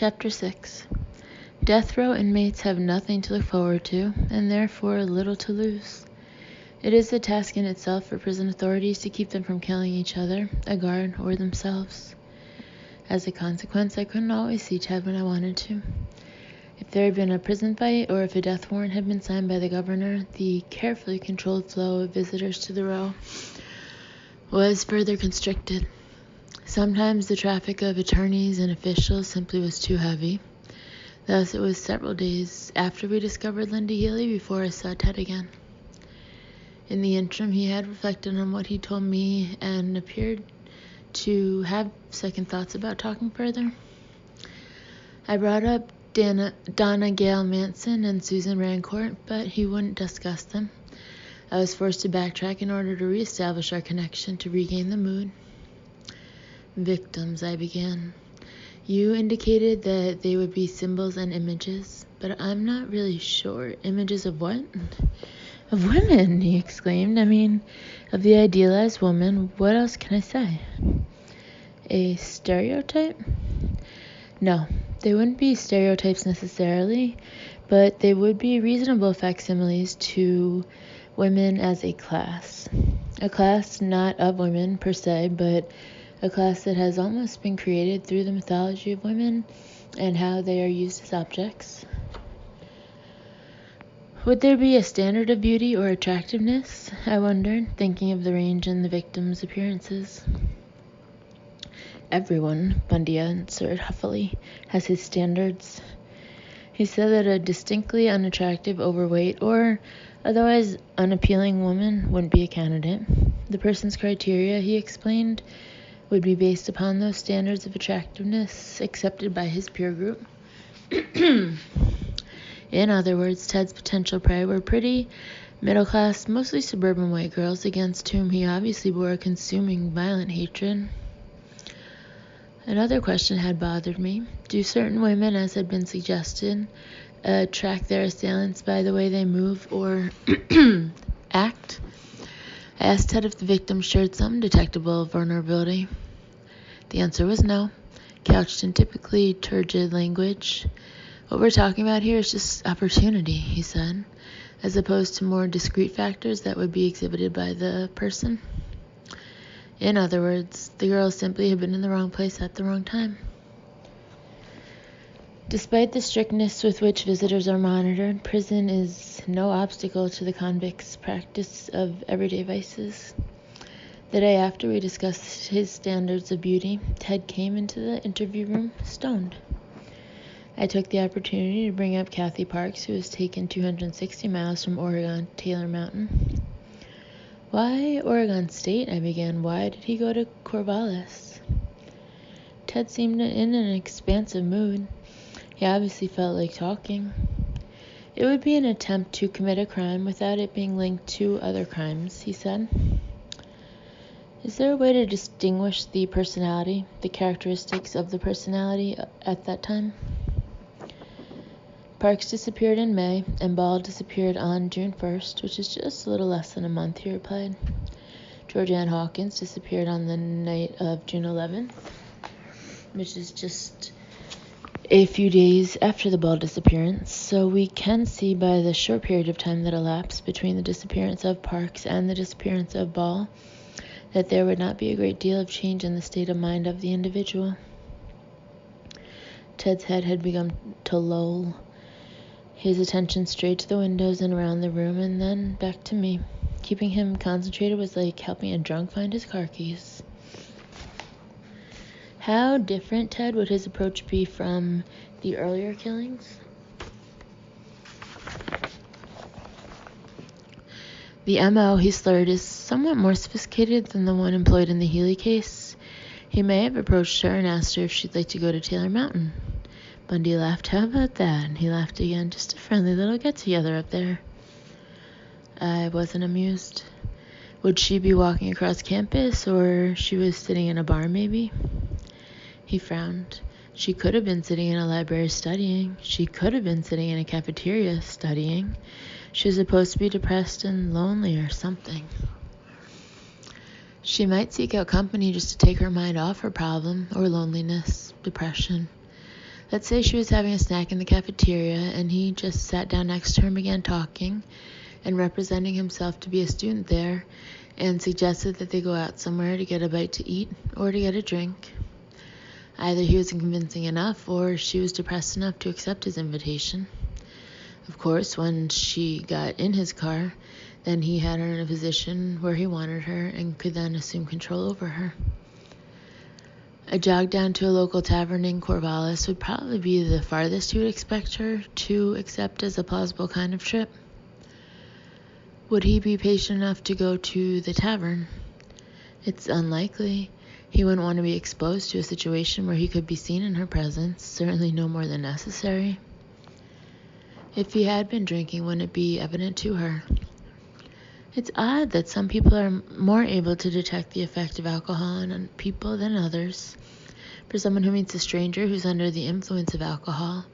Chapter 6. Death row inmates have nothing to look forward to, and therefore little to lose. It is a task in itself for prison authorities to keep them from killing each other, a guard, or themselves. As a consequence, I couldn't always see Ted when I wanted to. If there had been a prison fight, or if a death warrant had been signed by the governor, the carefully controlled flow of visitors to the row was further constricted. Sometimes the traffic of attorneys and officials simply was too heavy. Thus, it was several days after we discovered Linda Healy before I saw Ted again. In the interim, he had reflected on what he told me and appeared to have second thoughts about talking further. I brought up Donna Gail Manson and Susan Rancourt, but he wouldn't discuss them. I was forced to backtrack in order to reestablish our connection to regain the mood. Victims, I began. You indicated that they would be symbols and images, but I'm not really sure. Images of what? Of women, he exclaimed. I mean, of the idealized woman. What else can I say? A stereotype? No, they wouldn't be stereotypes necessarily, but they would be reasonable facsimiles to women as a class. A class not of women per se, but a class that has almost been created through the mythology of women and how they are used as objects. Would there be a standard of beauty or attractiveness? I wondered, thinking of the range in the victims' appearances. Everyone, Bundy answered huffily, has his standards. He said that a distinctly unattractive, overweight, or otherwise unappealing woman wouldn't be a candidate. The person's criteria, he explained, would be based upon those standards of attractiveness accepted by his peer group. In other words, Ted's potential prey were pretty, middle-class, mostly suburban white girls against whom he obviously bore a consuming, violent hatred. Another question had bothered me. Do certain women, as had been suggested, attract their assailants by the way they move or act? I asked Ted if the victim shared some detectable vulnerability. The answer was no, couched in typically turgid language. What we're talking about here is just opportunity, he said, as opposed to more discrete factors that would be exhibited by the person. In other words, the girl simply had been in the wrong place at the wrong time. Despite the strictness with which visitors are monitored, prison is no obstacle to the convict's practice of everyday vices. The day after we discussed his standards of beauty, Ted came into the interview room stoned. I took the opportunity to bring up Kathy Parks, who was taken 260 miles from Oregon to Taylor Mountain. Why Oregon State? I began. Why did he go to Corvallis? Ted seemed in an expansive mood. He obviously felt like talking. It would be an attempt to commit a crime without it being linked to other crimes, he said. Is there a way to distinguish the personality, the characteristics of the personality at that time? Parks disappeared in May, and Ball disappeared on June 1st, which is just a little less than a month, he replied. Georgianne Hawkins disappeared on the night of June 11th, which is just a few days after the Ball disappearance, so we can see by the short period of time that elapsed between the disappearance of Parks and the disappearance of Ball that there would not be a great deal of change in the state of mind of the individual. Ted's head had begun to loll. His attention strayed to the windows and around the room and then back to me. Keeping him concentrated was like helping a drunk find his car keys. How different, Ted, would his approach be from the earlier killings? The M.O. he slurred is somewhat more sophisticated than the one employed in the Healy case. He may have approached her and asked her if she'd like to go to Taylor Mountain. Bundy laughed. How about that? And he laughed again. Just a friendly little get-together up there. I wasn't amused. Would she be walking across campus, or she was sitting in a bar maybe? He frowned. She could have been sitting in a library studying. She could have been sitting in a cafeteria studying. She was supposed to be depressed and lonely or something. She might seek out company just to take her mind off her problem, or loneliness, depression. Let's say she was having a snack in the cafeteria and he just sat down next to her and began talking and representing himself to be a student there and suggested that they go out somewhere to get a bite to eat or to get a drink. Either he wasn't convincing enough or she was depressed enough to accept his invitation. Of course, when she got in his car, then he had her in a position where he wanted her and could then assume control over her. A jog down to a local tavern in Corvallis would probably be the farthest he would expect her to accept as a plausible kind of trip. Would he be patient enough to go to the tavern? It's unlikely. He wouldn't want to be exposed to a situation where he could be seen in her presence, certainly no more than necessary. If he had been drinking, wouldn't it be evident to her? It's odd that some people are more able to detect the effect of alcohol on people than others. For someone who meets a stranger who's under the influence of alcohol,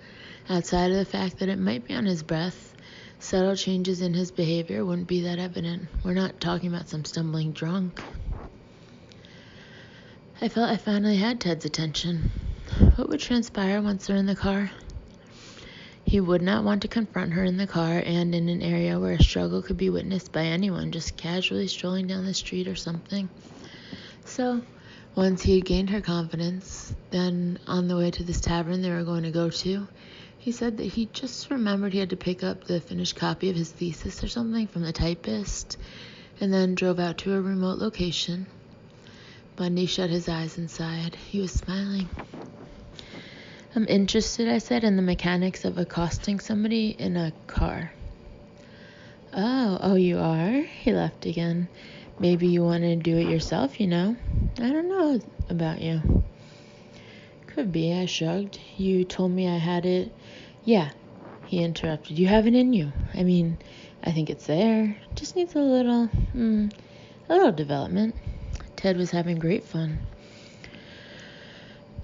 outside of the fact that it might be on his breath, subtle changes in his behavior wouldn't be that evident. We're not talking about some stumbling drunk. I felt I finally had Ted's attention. What would transpire once they're in the car? He would not want to confront her in the car and in an area where a struggle could be witnessed by anyone just casually strolling down the street or something. So, once he had gained her confidence, then on the way to this tavern they were going to go to, he said that he just remembered he had to pick up the finished copy of his thesis or something from the typist, and then drove out to a remote location. Bundy shut his eyes and sighed. He was smiling. I'm interested, I said, in the mechanics of accosting somebody in a car. Oh, you are? He laughed again. Maybe you want to do it yourself, I don't know about you. Could be, I shrugged. You told me I had it. Yeah, he interrupted. You have it in you. I think it's there. Just needs a little development. Ted was having great fun.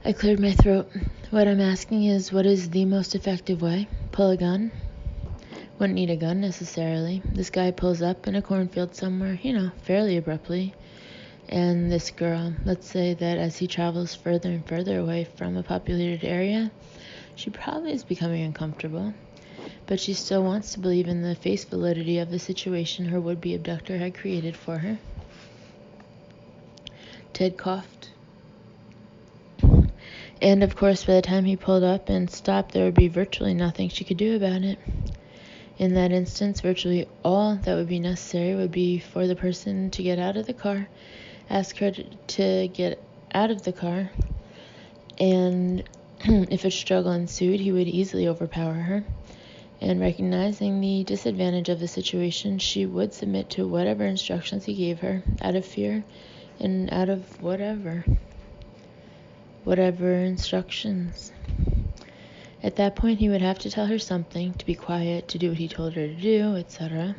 I cleared my throat. What I'm asking is, what is the most effective way? Pull a gun? Wouldn't need a gun necessarily. This guy pulls up in a cornfield somewhere, fairly abruptly. And this girl, let's say that as he travels further and further away from a populated area, she probably is becoming uncomfortable. But she still wants to believe in the face validity of the situation her would-be abductor had created for her. Ted coughed. And of course, by the time he pulled up and stopped, there would be virtually nothing she could do about it. In that instance, virtually all that would be necessary would be for the person to get out of the car, ask her to get out of the car, and if a struggle ensued, he would easily overpower her. And recognizing the disadvantage of the situation, she would submit to whatever instructions he gave her, out of fear and out of whatever instructions. At that point, he would have to tell her something, to be quiet, to do what he told her to do, etc.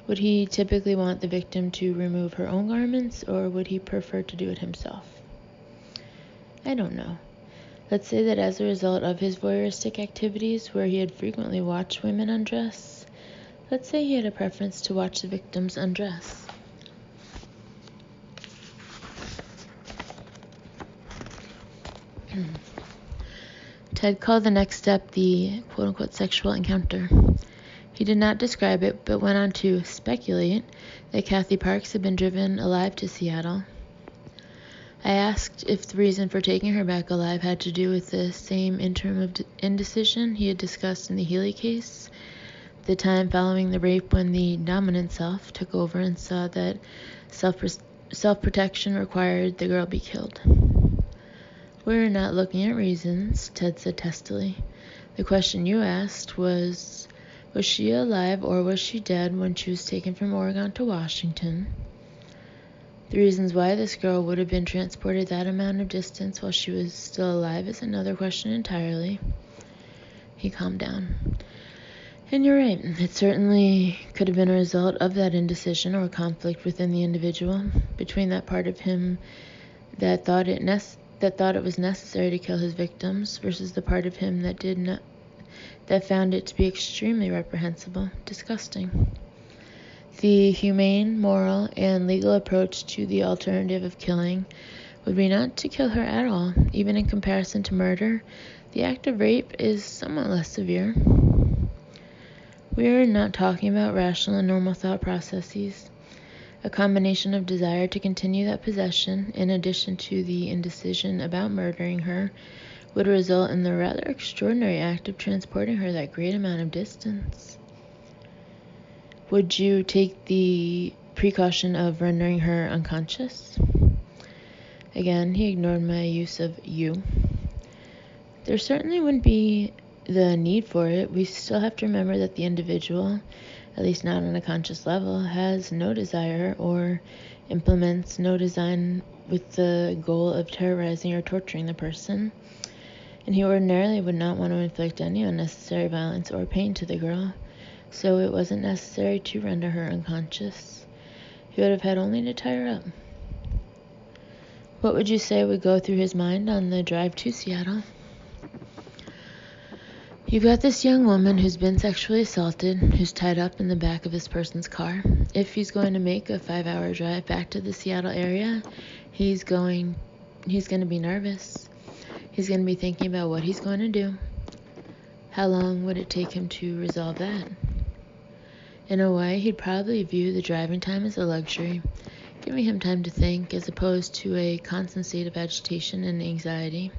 Would he typically want the victim to remove her own garments, or would he prefer to do it himself? I don't know. Let's say that as a result of his voyeuristic activities, where he had frequently watched women undress, let's say he had a preference to watch the victims undress. Ted called the next step the quote-unquote sexual encounter. He did not describe it, but went on to speculate that Kathy Parks had been driven alive to Seattle. I asked if the reason for taking her back alive had to do with the same interim of indecision he had discussed in the Healy case, the time following the rape when the dominant self took over and saw that self-protection required the girl be killed. We're not looking at reasons, Ted said testily. The question you asked was she alive or was she dead when she was taken from Oregon to Washington? The reasons why this girl would have been transported that amount of distance while she was still alive is another question entirely. He calmed down. And you're right, it certainly could have been a result of that indecision or conflict within the individual, between that part of him that thought it was necessary to kill his victims versus the part of him that found it to be extremely reprehensible, disgusting. The humane, moral, and legal approach to the alternative of killing would be not to kill her at all. Even in comparison to murder, the act of rape is somewhat less severe. We are not talking about rational and normal thought processes. A combination of desire to continue that possession, in addition to the indecision about murdering her, would result in the rather extraordinary act of transporting her that great amount of distance. Would you take the precaution of rendering her unconscious? Again, he ignored my use of you. There certainly wouldn't be the need for it. We still have to remember that the individual, at least not on a conscious level, has no desire or implements no design with the goal of terrorizing or torturing the person, and he ordinarily would not want to inflict any unnecessary violence or pain to the girl, so it wasn't necessary to render her unconscious. He would have had only to tie her up. What would you say would go through his mind on the drive to Seattle? You've got this young woman who's been sexually assaulted, who's tied up in the back of this person's car. If he's going to make a 5-hour drive back to the Seattle area, he's going to be nervous. He's going to be thinking about what he's going to do. How long would it take him to resolve that? In a way, he'd probably view the driving time as a luxury, giving him time to think as opposed to a constant state of agitation and anxiety,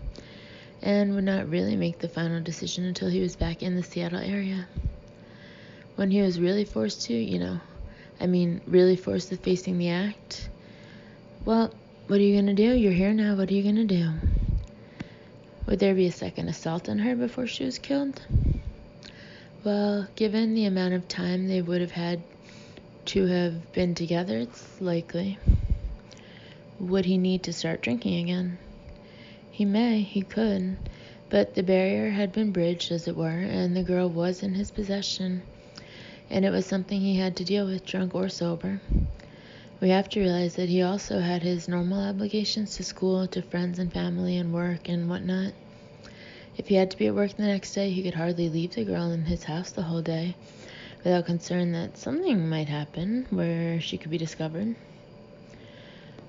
and would not really make the final decision until he was back in the Seattle area. When he was really forced to, really forced to facing the act, well, what are you going to do? You're here now. What are you going to do? Would there be a second assault on her before she was killed? Well, given the amount of time they would have had to have been together, it's likely. Would he need to start drinking again? He could, but the barrier had been bridged, as it were, and the girl was in his possession, and it was something he had to deal with, drunk or sober. We have to realize that he also had his normal obligations to school, to friends and family and work and whatnot. If he had to be at work the next day, he could hardly leave the girl in his house the whole day without concern that something might happen where she could be discovered.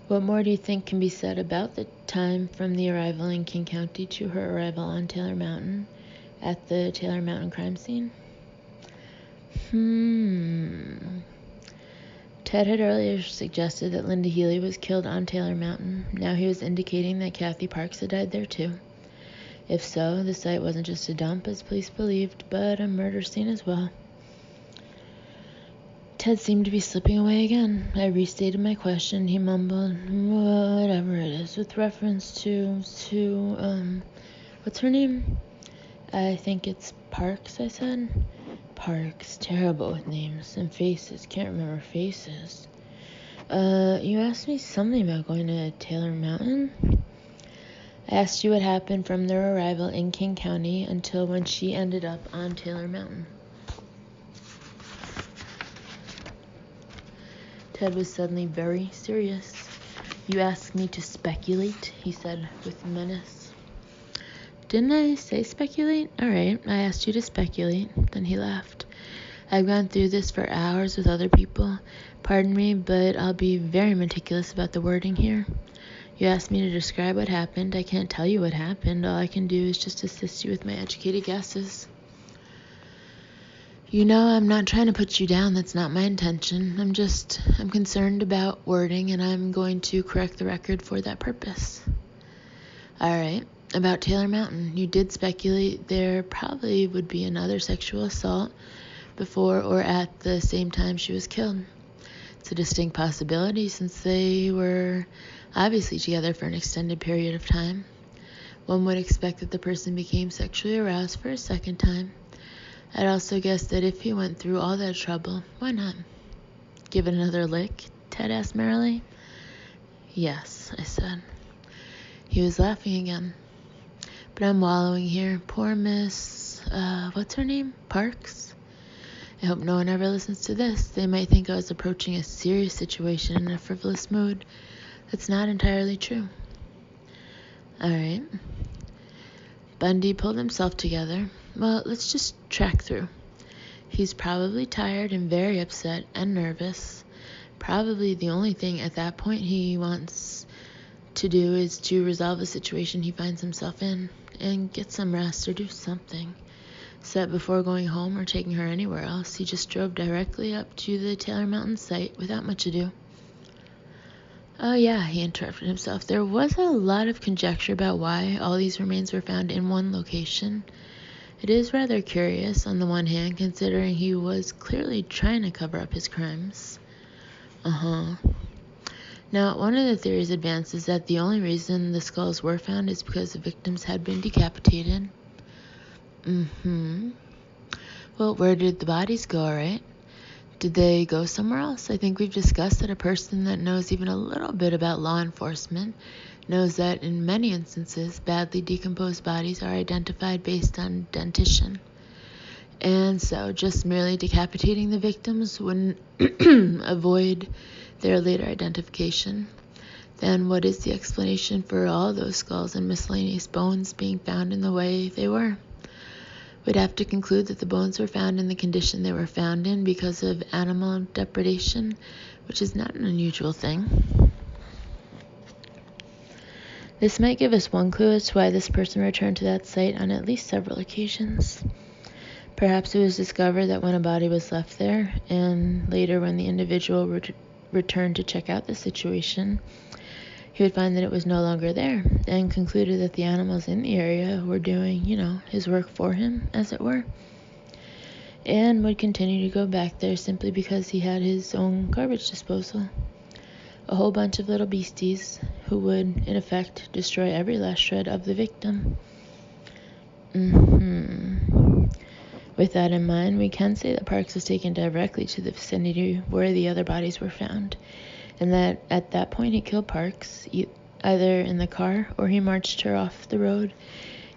What more do you think can be said about the time from the arrival in King County to her arrival on Taylor Mountain at the Taylor Mountain crime scene? Ted had earlier suggested that Linda Healy was killed on Taylor Mountain. Now he was indicating that Kathy Parks had died there too. If so, the site wasn't just a dump, as police believed, but a murder scene as well. Ted seemed to be slipping away again. I restated my question. He mumbled, whatever it is, with reference to what's her name? I think it's Parks, I said. Parks, terrible with names and faces. Can't remember faces. You asked me something about going to Taylor Mountain? I asked you what happened from their arrival in King County until when she ended up on Taylor Mountain. Ted was suddenly very serious. You asked me to speculate, he said with menace. Didn't I say speculate? All right, I asked you to speculate. Then he laughed. I've gone through this for hours with other people. Pardon me, but I'll be very meticulous about the wording here. You asked me to describe what happened. I can't tell you what happened. All I can do is just assist you with my educated guesses. You know, I'm not trying to put you down. That's not my intention. I'm concerned about wording, and I'm going to correct the record for that purpose. All right. About Taylor Mountain, you did speculate there probably would be another sexual assault before or at the same time she was killed. It's a distinct possibility since they were obviously together for an extended period of time. One would expect that the person became sexually aroused for a second time. I'd also guess that if he went through all that trouble, why not? Give it another lick? Ted asked merrily. Yes, I said. He was laughing again. But I'm wallowing here. Poor Miss, what's her name? Parks? I hope no one ever listens to this. They might think I was approaching a serious situation in a frivolous mood. That's not entirely true. All right. Bundy pulled himself together. Well, let's just track through. He's probably tired and very upset and nervous. Probably the only thing at that point he wants to do is to resolve the situation he finds himself in and get some rest or do something. So that before going home or taking her anywhere else, he just drove directly up to the Taylor Mountain site without much ado. Oh yeah, he interrupted himself. There was a lot of conjecture about why all these remains were found in one location. It is rather curious, on the one hand, considering he was clearly trying to cover up his crimes. Now, one of the theories advanced is that the only reason the skulls were found is because the victims had been decapitated. Well, where did the bodies go, right? Did they go somewhere else? I think we've discussed that a person that knows even a little bit about law enforcement knows that in many instances, badly decomposed bodies are identified based on dentition. And so just merely decapitating the victims wouldn't avoid their later identification. Then what is the explanation for all those skulls and miscellaneous bones being found in the way they were? We'd have to conclude that the bones were found in the condition they were found in because of animal depredation, which is not an unusual thing. This might give us one clue as to why this person returned to that site on at least several occasions. Perhaps it was discovered that when a body was left there, and later when the individual returned to check out the situation, he would find that it was no longer there, and concluded that the animals in the area were doing, his work for him, as it were, and would continue to go back there simply because he had his own garbage disposal. A whole bunch of little beasties who would, in effect, destroy every last shred of the victim. With that in mind, we can say that Parks was taken directly to the vicinity where the other bodies were found, and that at that point he killed Parks, either in the car or he marched her off the road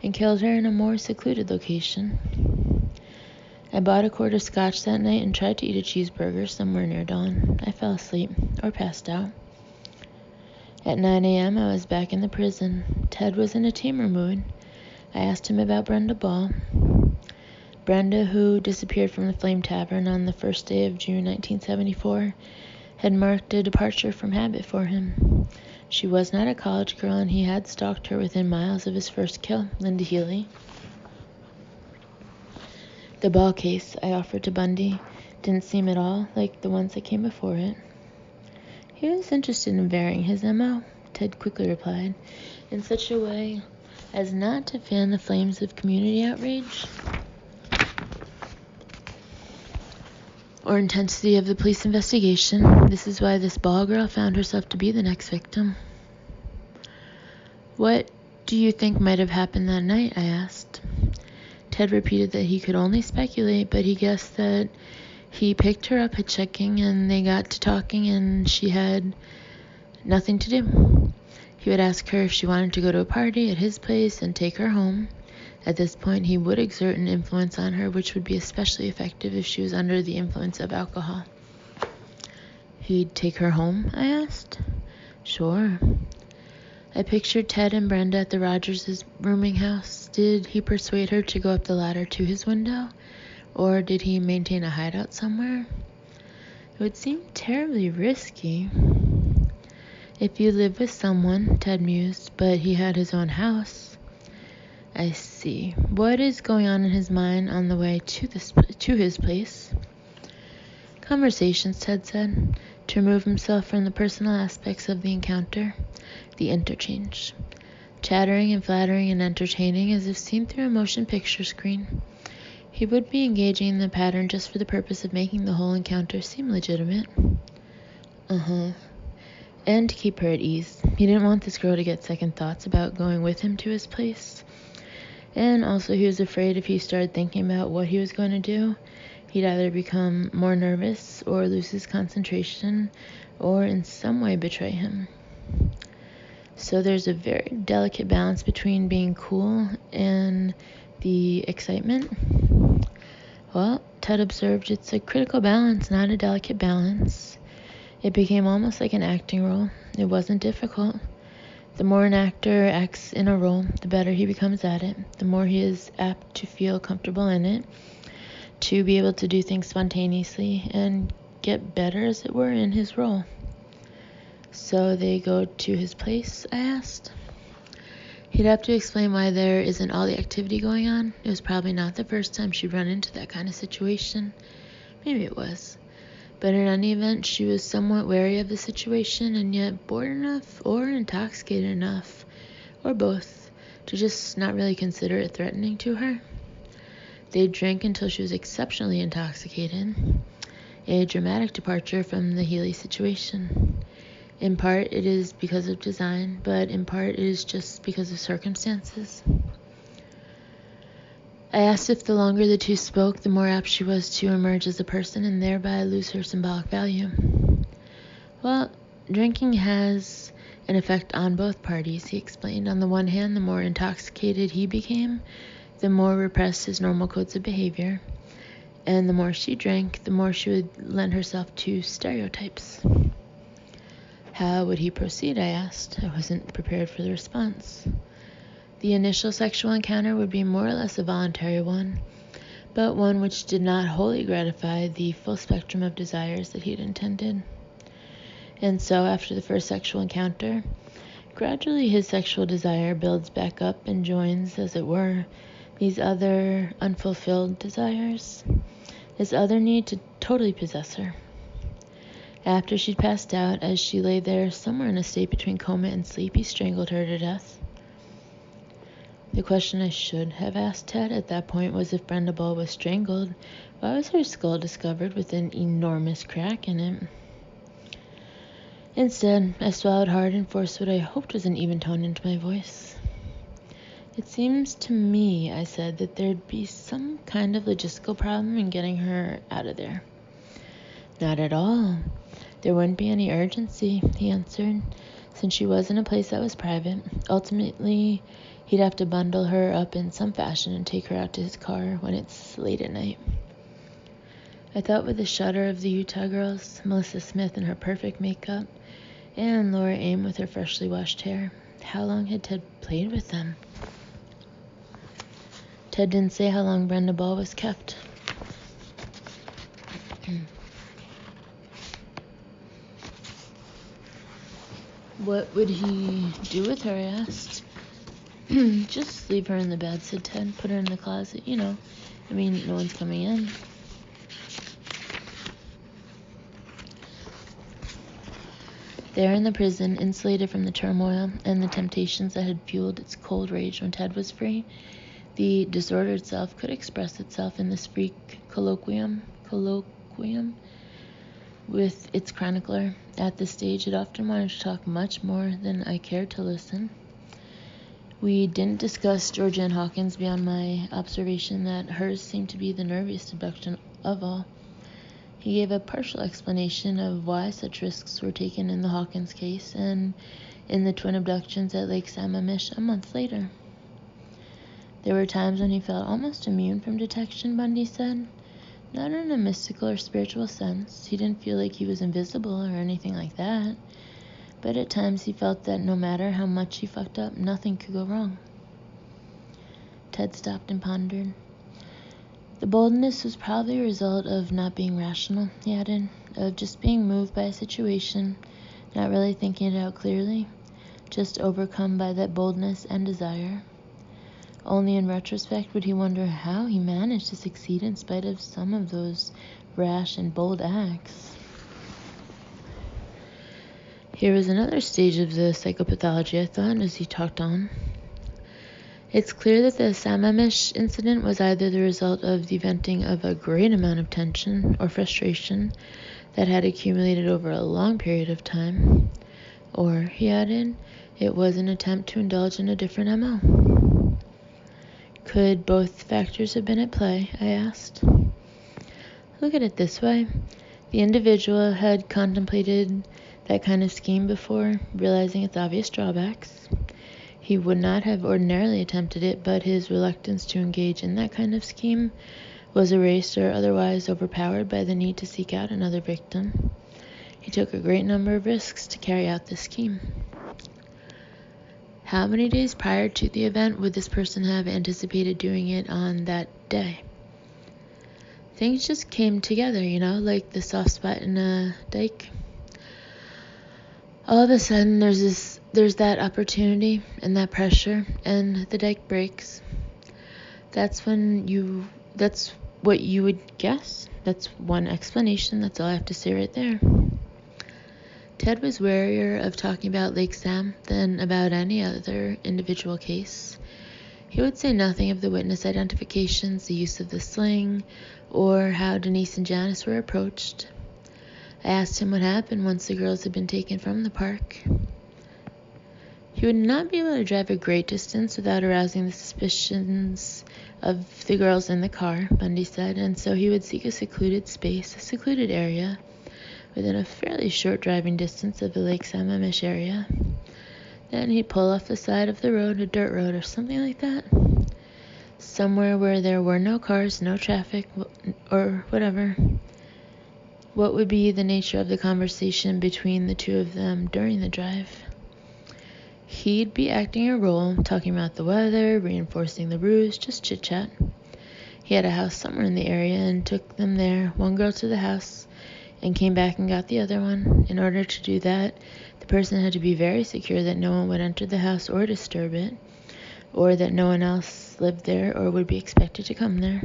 and killed her in a more secluded location. I bought a quart of scotch that night and tried to eat a cheeseburger somewhere near dawn. I fell asleep, or passed out. At 9 a.m. I was back in the prison. Ted was in a tamer mood. I asked him about Brenda Ball. Brenda, who disappeared from the Flame Tavern on the first day of June 1974, had marked a departure from habit for him. She was not a college girl, and he had stalked her within miles of his first kill, Linda Healy. The Ball case I offered to Bundy didn't seem at all like the ones that came before it. He was interested in varying his M.O., Ted quickly replied, in such a way as not to fan the flames of community outrage or intensity of the police investigation. This is why this Ball girl found herself to be the next victim. What do you think might have happened that night? I asked. Ted repeated that he could only speculate, but he guessed that he picked her up hitchhiking and they got to talking and she had nothing to do. He would ask her if she wanted to go to a party at his place and take her home. At this point, he would exert an influence on her, which would be especially effective if she was under the influence of alcohol. He'd take her home? I asked. Sure. I pictured Ted and Brenda at the Rogers' rooming house. Did he persuade her to go up the ladder to his window? Or did he maintain a hideout somewhere? It would seem terribly risky. If you live with someone, Ted mused, but he had his own house. I see. What is going on in his mind on the way to his place? Conversations, Ted said, to remove himself from the personal aspects of the encounter, the interchange. Chattering and flattering and entertaining as if seen through a motion picture screen. He would be engaging in the pattern just for the purpose of making the whole encounter seem legitimate. And to keep her at ease. He didn't want this girl to get second thoughts about going with him to his place. And also he was afraid if he started thinking about what he was going to do, he'd either become more nervous or lose his concentration or in some way betray him. So there's a very delicate balance between being cool and the excitement. Well, Ted observed it's a critical balance, not a delicate balance. It became almost like an acting role. It wasn't difficult. The more an actor acts in a role, the better he becomes at it. The more he is apt to feel comfortable in it, to be able to do things spontaneously and get better, as it were, in his role. So they go to his place, I asked. He'd have to explain why there isn't all the activity going on. It was probably not the first time she'd run into that kind of situation. Maybe it was. But in any event, she was somewhat wary of the situation and yet bored enough or intoxicated enough, or both, to just not really consider it threatening to her. They drank until she was exceptionally intoxicated, a dramatic departure from the Healy situation. In part, it is because of design, but in part, it is just because of circumstances. I asked if the longer the two spoke, the more apt she was to emerge as a person and thereby lose her symbolic value. Well, drinking has an effect on both parties, he explained. On the one hand, the more intoxicated he became, the more repressed his normal codes of behavior, and the more she drank, the more she would lend herself to stereotypes. How would he proceed, I asked. I wasn't prepared for the response. The initial sexual encounter would be more or less a voluntary one, but one which did not wholly gratify the full spectrum of desires that he had intended. And so, after the first sexual encounter, gradually his sexual desire builds back up and joins, as it were, these other unfulfilled desires, his other need to totally possess her. After she'd passed out, as she lay there somewhere in a state between coma and sleep, he strangled her to death. The question I should have asked Ted at that point was, if Brenda Ball was strangled, why was her skull discovered with an enormous crack in it? Instead, I swallowed hard and forced what I hoped was an even tone into my voice. It seems to me, I said, that there'd be some kind of logistical problem in getting her out of there. Not at all. There wouldn't be any urgency, he answered, since she was in a place that was private. Ultimately, he'd have to bundle her up in some fashion and take her out to his car when it's late at night. I thought with a shudder of the Utah girls, Melissa Smith in her perfect makeup, and Laura Aim with her freshly washed hair. How long had Ted played with them? Ted didn't say how long Brenda Ball was kept. What would he do with her, I asked. Just leave her in the bed, said Ted. Put her in the closet, no one's coming in. There in the prison, insulated from the turmoil and the temptations that had fueled its cold rage when Ted was free, the disorder itself could express itself in this freak colloquium with its chronicler. At this stage, it often wanted to talk much more than I cared to listen. We didn't discuss Georgianne Hawkins beyond my observation that hers seemed to be the nerviest abduction of all. He gave a partial explanation of why such risks were taken in the Hawkins case and in the twin abductions at Lake Sammamish a month later. There were times when he felt almost immune from detection, Bundy said. Not in a mystical or spiritual sense. He didn't feel like he was invisible or anything like that. But at times he felt that no matter how much he fucked up, nothing could go wrong. Ted stopped and pondered. The boldness was probably a result of not being rational, he added, of just being moved by a situation, not really thinking it out clearly, just overcome by that boldness and desire. Only in retrospect would he wonder how he managed to succeed in spite of some of those rash and bold acts. Here was another stage of the psychopathology, I thought, as he talked on. It's clear that the Sammamish incident was either the result of the venting of a great amount of tension or frustration that had accumulated over a long period of time, or, he added, it was an attempt to indulge in a different MO. Could both factors have been at play? I asked. Look at it this way. The individual had contemplated that kind of scheme before, realizing its obvious drawbacks. He would not have ordinarily attempted it, but his reluctance to engage in that kind of scheme was erased or otherwise overpowered by the need to seek out another victim. He took a great number of risks to carry out this scheme. How many days prior to the event would this person have anticipated doing it on that day? Things just came together, like the soft spot in a dike. All of a sudden there's that opportunity and that pressure, and the dike breaks. That's what you would guess. That's one explanation. That's all I have to say right there. Ted was warier of talking about Lake Sam than about any other individual case. He would say nothing of the witness identifications, the use of the sling, or how Denise and Janice were approached. I asked him what happened once the girls had been taken from the park. He would not be able to drive a great distance without arousing the suspicions of the girls in the car, Bundy said, and so he would seek a secluded space, a secluded area, within a fairly short driving distance of the Lake Sammamish area. Then he'd pull off the side of the road, a dirt road or something like that, somewhere where there were no cars, no traffic, or whatever. What would be the nature of the conversation between the two of them during the drive? He'd be acting a role, talking about the weather, reinforcing the ruse, just chit-chat. He had a house somewhere in the area and took them there, one girl to the house, and came back and got the other one. In order to do that, the person had to be very secure that no one would enter the house or disturb it, or that no one else lived there or would be expected to come there.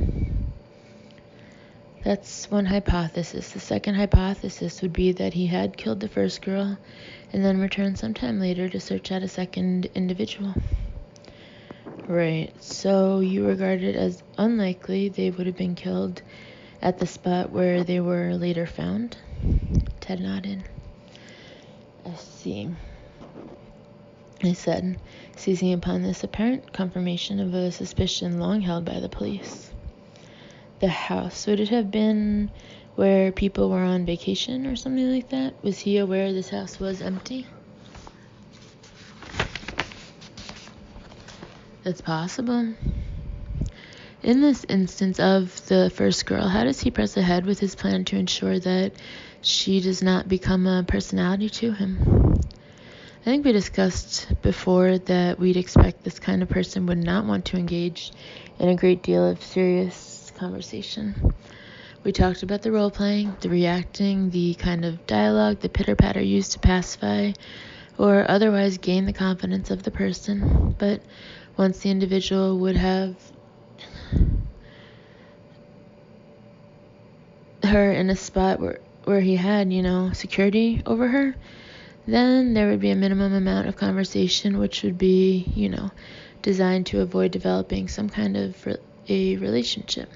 That's one hypothesis. The second hypothesis would be that he had killed the first girl and then returned sometime later to search out a second individual. Right, so you regard it as unlikely they would have been killed at the spot where they were later found? Ted nodded. I see, I said, seizing upon this apparent confirmation of a suspicion long held by the police. The house, would it have been where people were on vacation or something like that? Was he aware this house was empty? That's possible. In this instance of the first girl, how does he press ahead with his plan to ensure that she does not become a personality to him? I think we discussed before that we'd expect this kind of person would not want to engage in a great deal of serious conversation. We talked about the role-playing, the reacting, the kind of dialogue, the pitter-patter used to pacify or otherwise gain the confidence of the person. But once the individual would have her in a spot where he had, security over her, then there would be a minimum amount of conversation which would be, designed to avoid developing some kind of a relationship.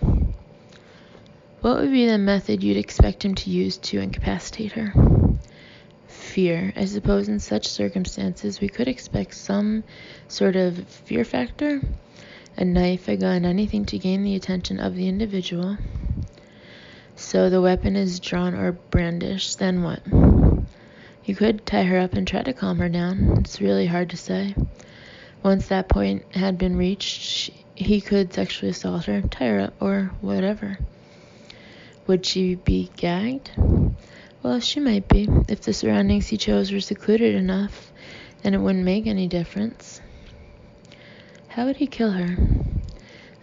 What would be the method you'd expect him to use to incapacitate her? Fear. I suppose in such circumstances we could expect some sort of fear factor, a knife, a gun, anything to gain the attention of the individual. So the weapon is drawn or brandished, then what? You could tie her up and try to calm her down. It's really hard to say. Once that point had been reached, he could sexually assault her, tie her up, or whatever. Would she be gagged? Well, she might be. If the surroundings he chose were secluded enough, then it wouldn't make any difference. How would he kill her?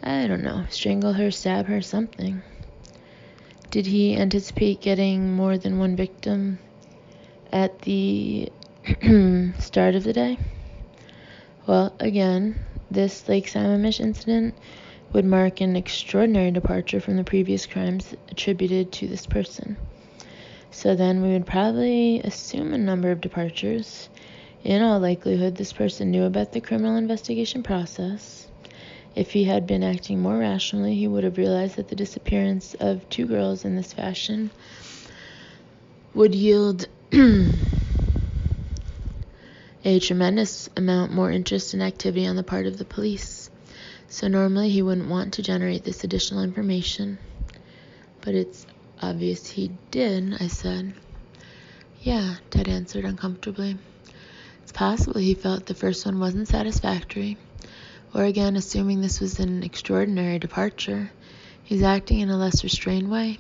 I don't know. Strangle her, stab her, something. Did he anticipate getting more than one victim at the start of the day? Well, again, this Lake Sammamish incident would mark an extraordinary departure from the previous crimes attributed to this person. So then we would probably assume a number of departures. In all likelihood, this person knew about the criminal investigation process. If he had been acting more rationally, he would have realized that the disappearance of two girls in this fashion would yield a tremendous amount more interest and activity on the part of the police. So normally he wouldn't want to generate this additional information. But it's obvious he did, I said. Yeah, Ted answered uncomfortably. It's possible he felt the first one wasn't satisfactory. Or again, assuming this was an extraordinary departure, he's acting in a less restrained way.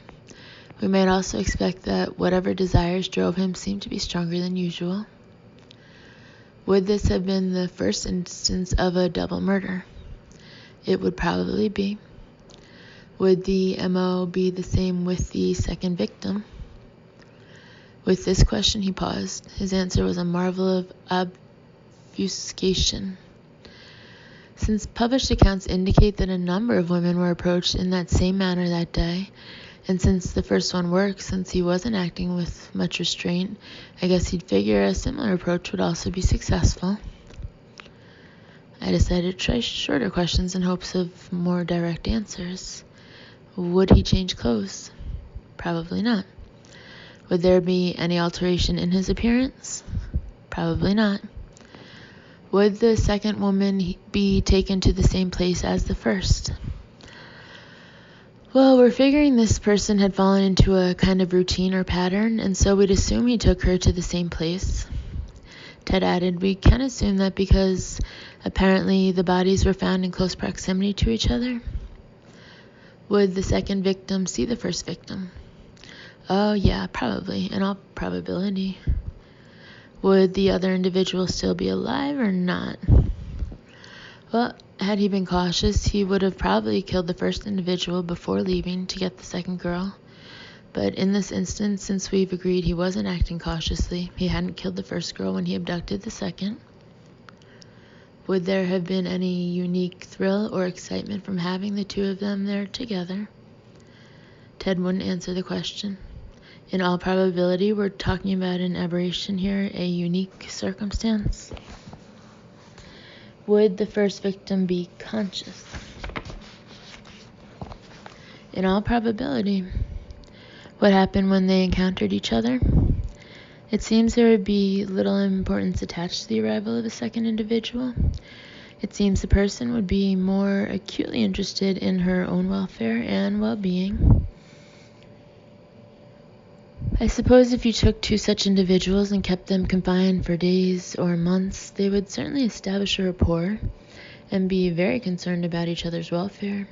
We might also expect that whatever desires drove him seemed to be stronger than usual. Would this have been the first instance of a double murder? It would probably be. Would the MO be the same with the second victim? With this question, he paused. His answer was a marvel of obfuscation. Since published accounts indicate that a number of women were approached in that same manner that day, and since the first one worked, since he wasn't acting with much restraint, I guess he'd figure a similar approach would also be successful. I decided to try shorter questions in hopes of more direct answers. Would he change clothes? Probably not. Would there be any alteration in his appearance? Probably not. Would the second woman be taken to the same place as the first? Well, we're figuring this person had fallen into a kind of routine or pattern, and so we'd assume he took her to the same place. Ted added, we can assume that because apparently the bodies were found in close proximity to each other. Would the second victim see the first victim? Oh, yeah, probably, in all probability. Would the other individual still be alive or not? Well, had he been cautious, he would have probably killed the first individual before leaving to get the second girl. But in this instance, since we've agreed he wasn't acting cautiously, he hadn't killed the first girl when he abducted the second. Would there have been any unique thrill or excitement from having the two of them there together? Ted wouldn't answer the question. In all probability, we're talking about an aberration here, a unique circumstance. Would the first victim be conscious? In all probability. What happened when they encountered each other? It seems there would be little importance attached to the arrival of a second individual. It seems the person would be more acutely interested in her own welfare and well-being. I suppose if you took two such individuals and kept them confined for days or months, they would certainly establish a rapport and be very concerned about each other's welfare.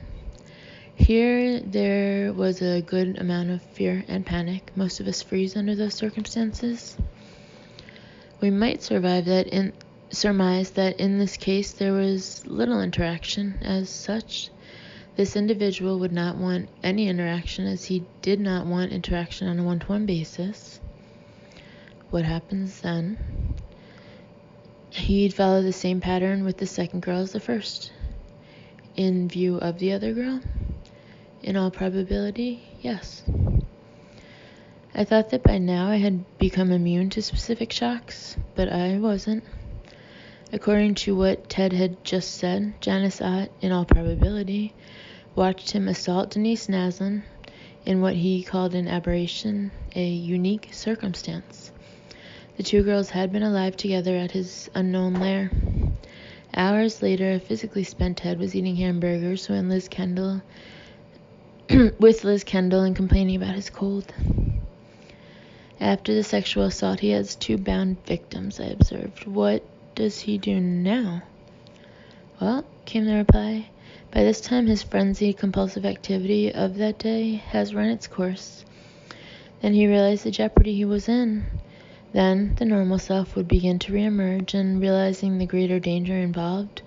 Here, there was a good amount of fear and panic. Most of us freeze under those circumstances. We might surmise that in this case there was little interaction. As such, this individual would not want any interaction, as he did not want interaction on a one-to-one basis. What happens then? He'd follow the same pattern with the second girl as the first. In view of the other girl? In all probability, yes. I thought that by now I had become immune to specific shocks, but I wasn't. According to what Ted had just said, Janice Ott, in all probability, watched him assault Denise Naslin in what he called an aberration, a unique circumstance. The two girls had been alive together at his unknown lair. Hours later, a physically spent Ted was eating hamburgers with Liz Kendall and complaining about his cold. After the sexual assault, he has two bound victims, I observed. What does he do now? Well, came the reply, by this time his frenzied, compulsive activity of that day has run its course. Then he realized the jeopardy he was in. Then the normal self would begin to reemerge, and realizing the greater danger involved,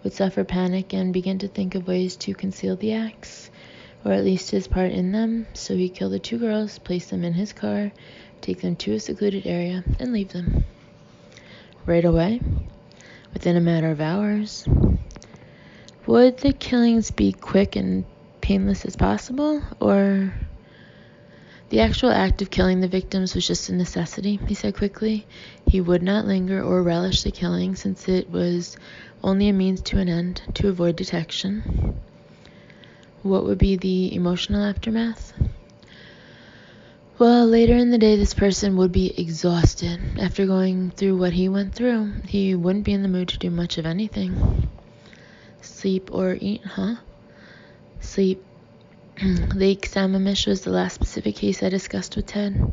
would suffer panic and begin to think of ways to conceal the acts, or at least his part in them. So he killed the two girls, placed them in his car, take them to a secluded area, and leave them. Right away, within a matter of hours. Would the killings be quick and painless as possible, or the actual act of killing the victims was just a necessity? He said quickly. He would not linger or relish the killing, since it was only a means to an end, to avoid detection. What would be the emotional aftermath? Well, later in the day, this person would be exhausted. After going through what he went through, he wouldn't be in the mood to do much of anything. Sleep or eat, huh? Sleep. Lake Sammamish was the last specific case I discussed with Ted.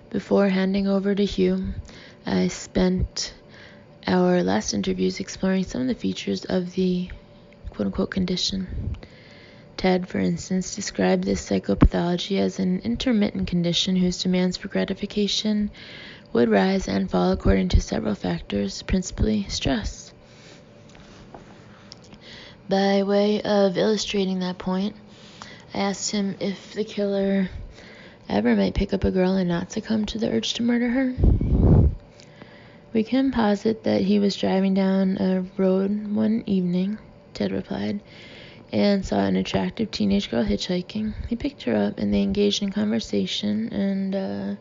Before handing over to Hugh, I spent our last interviews exploring some of the features of the quote-unquote condition. Ted, for instance, described this psychopathology as an intermittent condition whose demands for gratification would rise and fall according to several factors, principally stress. By way of illustrating that point, I asked him if the killer ever might pick up a girl and not succumb to the urge to murder her? We can posit that he was driving down a road one evening, Ted replied, and saw an attractive teenage girl hitchhiking. He picked her up and they engaged in conversation, and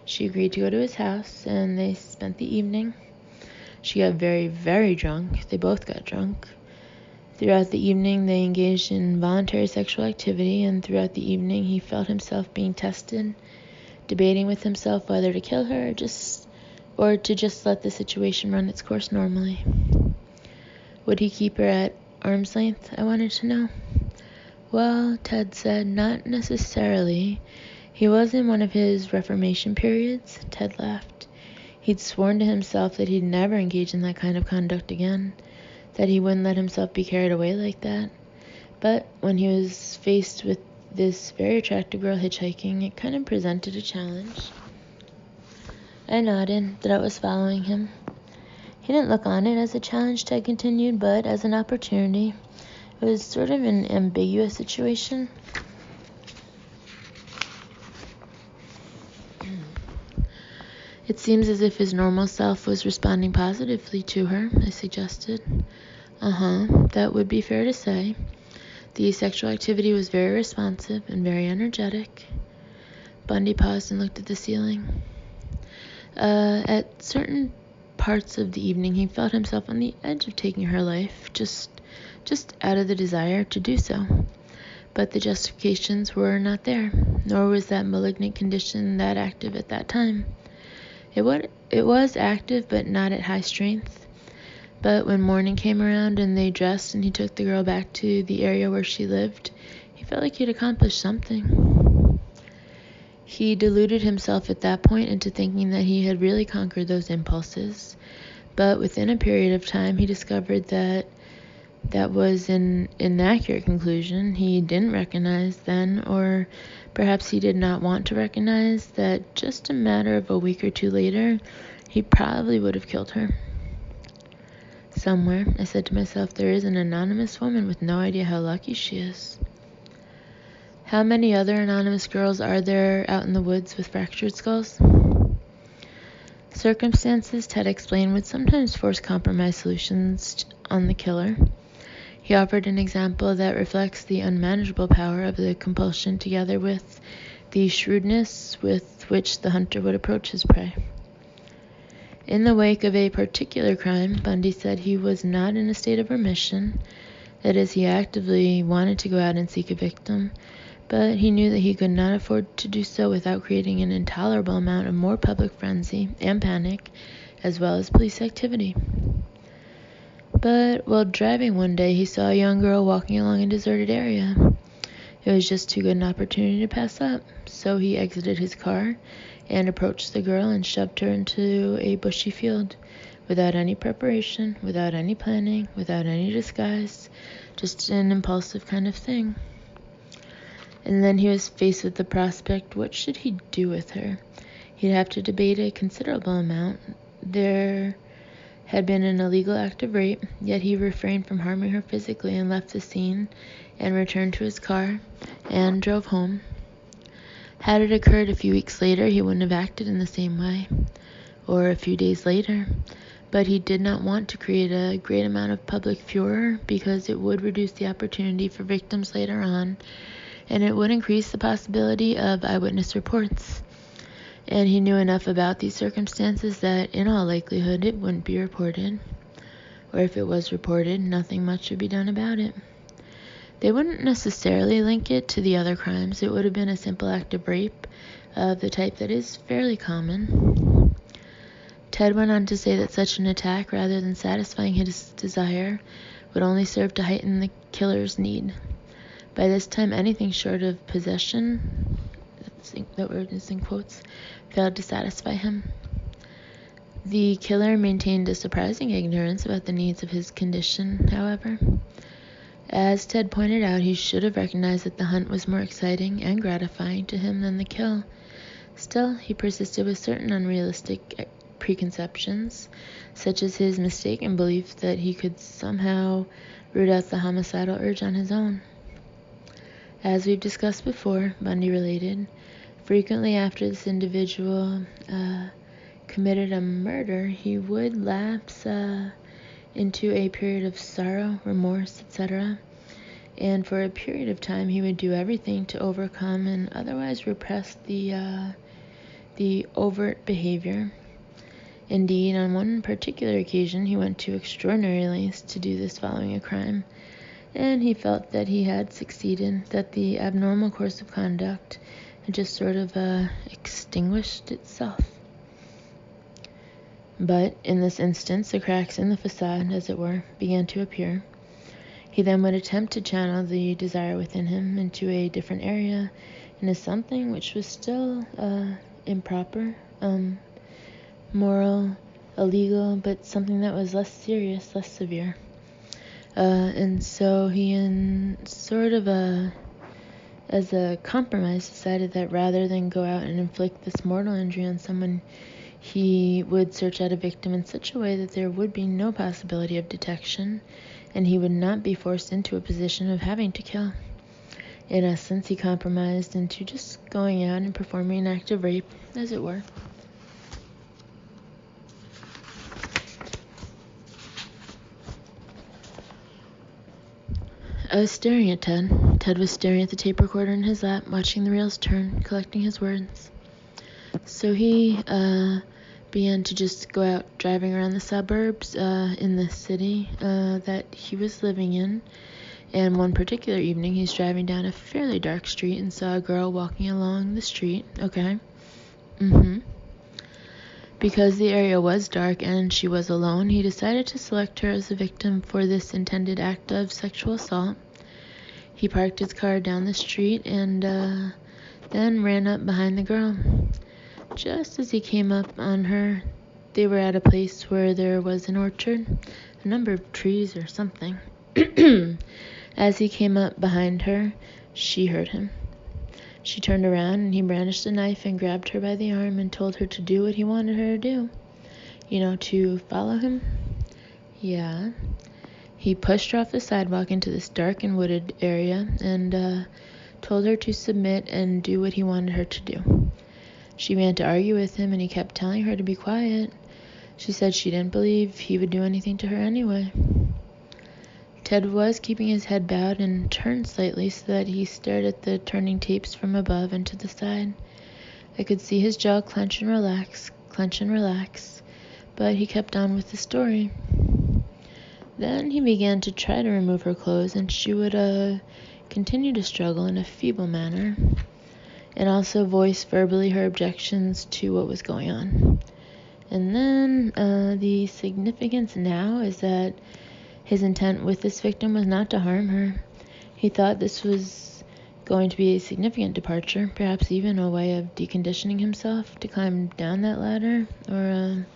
she agreed to go to his house, and they spent the evening. She got very, very drunk. They both got drunk. Throughout the evening, they engaged in voluntary sexual activity, and throughout the evening, he felt himself being tested, debating with himself whether to kill her or to just let the situation run its course normally. Would he keep her at arm's length, I wanted to know. Well, Ted said, not necessarily. He was in one of his reformation periods. Ted laughed. He'd sworn to himself that he'd never engage in that kind of conduct again, that he wouldn't let himself be carried away like that. But when he was faced with this very attractive girl hitchhiking, it kind of presented a challenge. I nodded, that I was following him. He didn't look on it as a challenge, Ted continued, but as an opportunity. It was sort of an ambiguous situation. It seems as if his normal self was responding positively to her, I suggested. That would be fair to say. The sexual activity was very responsive and very energetic. Bundy paused and looked at the ceiling. At certain parts of the evening, he felt himself on the edge of taking her life, just out of the desire to do so. But the justifications were not there, nor was that malignant condition that active at that time. It was active, but not at high strength. But when morning came around and they dressed and he took the girl back to the area where she lived, he felt like he'd accomplished something. He deluded himself at that point into thinking that he had really conquered those impulses. But within a period of time, he discovered that was an inaccurate conclusion. He didn't recognize then, or perhaps he did not want to recognize, that just a matter of a week or two later, he probably would have killed her. Somewhere, I said to myself, there is an anonymous woman with no idea how lucky she is. How many other anonymous girls are there out in the woods with fractured skulls? Circumstances, Ted explained, would sometimes force compromise solutions on the killer. He offered an example that reflects the unmanageable power of the compulsion together with the shrewdness with which the hunter would approach his prey. In the wake of a particular crime, Bundy said he was not in a state of remission. That is, he actively wanted to go out and seek a victim, but he knew that he could not afford to do so without creating an intolerable amount of more public frenzy and panic, as well as police activity. But while driving one day, he saw a young girl walking along a deserted area. It was just too good an opportunity to pass up, so he exited his car and approached the girl and shoved her into a bushy field, without any preparation, without any planning, without any disguise, just an impulsive kind of thing. And then he was faced with the prospect, what should he do with her? He'd have to debate a considerable amount. There had been an illegal act of rape, yet he refrained from harming her physically and left the scene and returned to his car and drove home. Had it occurred a few weeks later, he wouldn't have acted in the same way, or a few days later, but he did not want to create a great amount of public furor because it would reduce the opportunity for victims later on, and it would increase the possibility of eyewitness reports. And he knew enough about these circumstances that in all likelihood it wouldn't be reported, or if it was reported, nothing much would be done about it. They wouldn't necessarily link it to the other crimes. It would have been a simple act of rape of the type that is fairly common. Ted went on to say that such an attack, rather than satisfying his desire, would only serve to heighten the killer's need. By this time, anything short of possession, that word is in quotes, failed to satisfy him. The killer maintained a surprising ignorance about the needs of his condition, however. As Ted pointed out, he should have recognized that the hunt was more exciting and gratifying to him than the kill. Still, he persisted with certain unrealistic preconceptions, such as his mistaken belief that he could somehow root out the homicidal urge on his own. As we've discussed before, Bundy related, Frequently after this individual committed a murder, he would lapse into a period of sorrow, remorse, etc. And for a period of time, he would do everything to overcome and otherwise repress the overt behavior. Indeed, on one particular occasion, he went to extraordinary lengths to do this following a crime, and he felt that he had succeeded, that the abnormal course of conduct had just sort of extinguished itself. But in this instance, the cracks in the facade, as it were, began to appear. He then would attempt to channel the desire within him into a different area, into something which was still improper, moral, illegal, but something that was less serious, less severe. And so he, as a compromise, decided that rather than go out and inflict this mortal injury on someone, he would search out a victim in such a way that there would be no possibility of detection, and he would not be forced into a position of having to kill. In essence, he compromised into just going out and performing an act of rape, as it were. I was staring at Ted. Ted was staring at the tape recorder in his lap, watching the reels turn, collecting his words. So he began to just go out driving around the suburbs in the city that he was living in. And one particular evening, he's driving down a fairly dark street and saw a girl walking along the street. Okay. Because the area was dark and she was alone, he decided to select her as a victim for this intended act of sexual assault. He parked his car down the street and then ran up behind the girl. Just as he came up on her, they were at a place where there was an orchard, a number of trees or something. As he came up behind her, she heard him. She turned around and he brandished a knife and grabbed her by the arm and told her to do what he wanted her to do. To follow him? Yeah. He pushed her off the sidewalk into this dark and wooded area and told her to submit and do what he wanted her to do. She began to argue with him and he kept telling her to be quiet. She said she didn't believe he would do anything to her anyway. Ted was keeping his head bowed and turned slightly so that he stared at the turning tapes from above and to the side. I could see his jaw clench and relax, but he kept on with the story. Then he began to try to remove her clothes, and she would continue to struggle in a feeble manner, and also voice verbally her objections to what was going on. And then the significance now is that his intent with this victim was not to harm her. He thought this was going to be a significant departure, perhaps even a way of deconditioning himself to climb down that ladder, or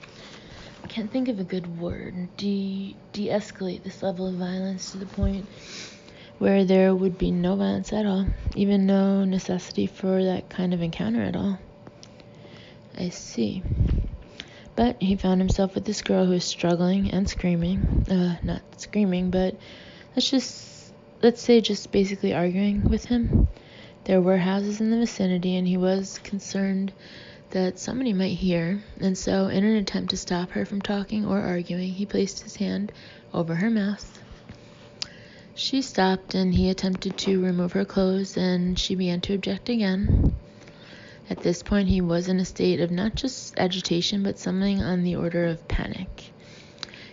I can't think of a good word, de-escalate this level of violence to the point where there would be no violence at all, even no necessity for that kind of encounter at all. I see. But he found himself with this girl who was struggling and screaming. Not screaming, but let's say just basically arguing with him. There were houses in the vicinity, and he was concerned that somebody might hear, and so in an attempt to stop her from talking or arguing, he placed his hand over her mouth. She stopped, and he attempted to remove her clothes, and she began to object again. At this point, he was in a state of not just agitation, but something on the order of panic.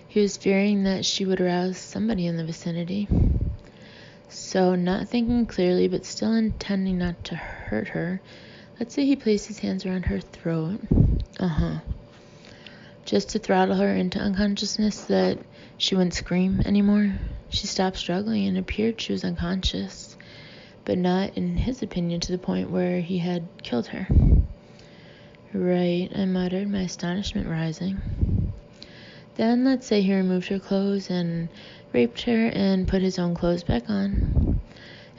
He was fearing that she would arouse somebody in the vicinity. So, not thinking clearly, but still intending not to hurt her, let's say he placed his hands around her throat. Just to throttle her into unconsciousness so that she wouldn't scream anymore. She stopped struggling and appeared she was unconscious, but not, in his opinion, to the point where he had killed her. Right, I muttered, my astonishment rising. Then let's say he removed her clothes and raped her and put his own clothes back on.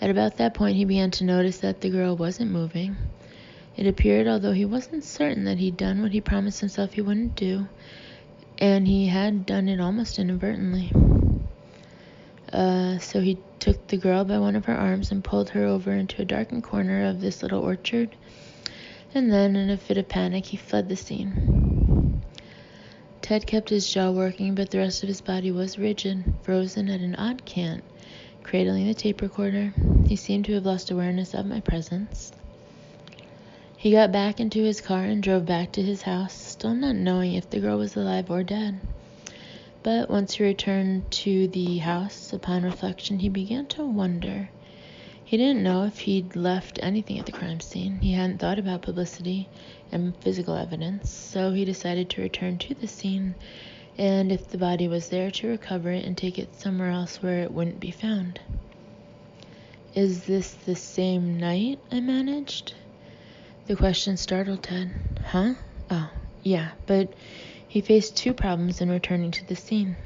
At about that point, he began to notice that the girl wasn't moving. It appeared, although he wasn't certain, that he'd done what he promised himself he wouldn't do, and he had done it almost inadvertently. So he took the girl by one of her arms and pulled her over into a darkened corner of this little orchard. and then, in a fit of panic, he fled the scene. Ted kept his jaw working, but the rest of his body was rigid, frozen at an odd cant, cradling the tape recorder. He seemed to have lost awareness of my presence. He got back into his car and drove back to his house, still not knowing if the girl was alive or dead. But once he returned to the house, upon reflection, he began to wonder. He didn't know if he'd left anything at the crime scene. He hadn't thought about publicity and physical evidence, so he decided to return to the scene, and if the body was there, to recover it and take it somewhere else where it wouldn't be found. Is this the same night? I managed. The question startled Ted. Huh? Oh, yeah, but he faced two problems in returning to the scene.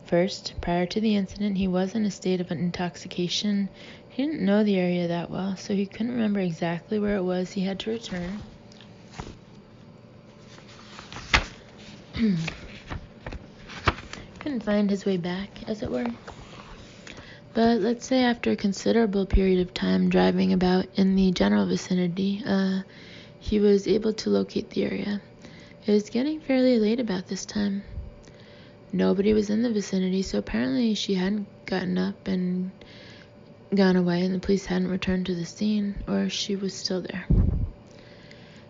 First, prior to the incident, he was in a state of intoxication. He didn't know the area that well, so he couldn't remember exactly where it was he had to return. Couldn't find his way back, as it were. But let's say after a considerable period of time driving about in the general vicinity, he was able to locate the area. It was getting fairly late about this time. Nobody was in the vicinity, so apparently she hadn't gotten up and gone away, and the police hadn't returned to the scene, or she was still there.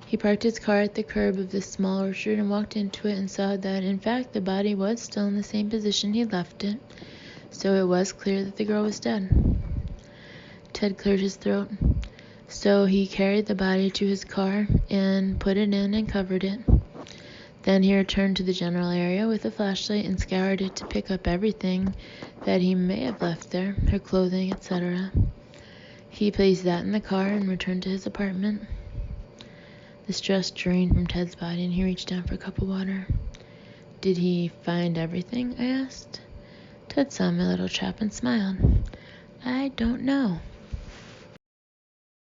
He parked his car at the curb of this small orchard and walked into it and saw that, in fact, the body was still in the same position he'd left it, so it was clear that the girl was dead. Ted cleared his throat. So he carried the body to his car and put it in and covered it. Then he returned to the general area with a flashlight and scoured it to pick up everything that he may have left there, her clothing, etc. He placed that in the car and returned to his apartment. The stress drained from Ted's body, and he reached down for a cup of water. Did he find everything? I asked. Ted saw my little trap and smiled. I don't know.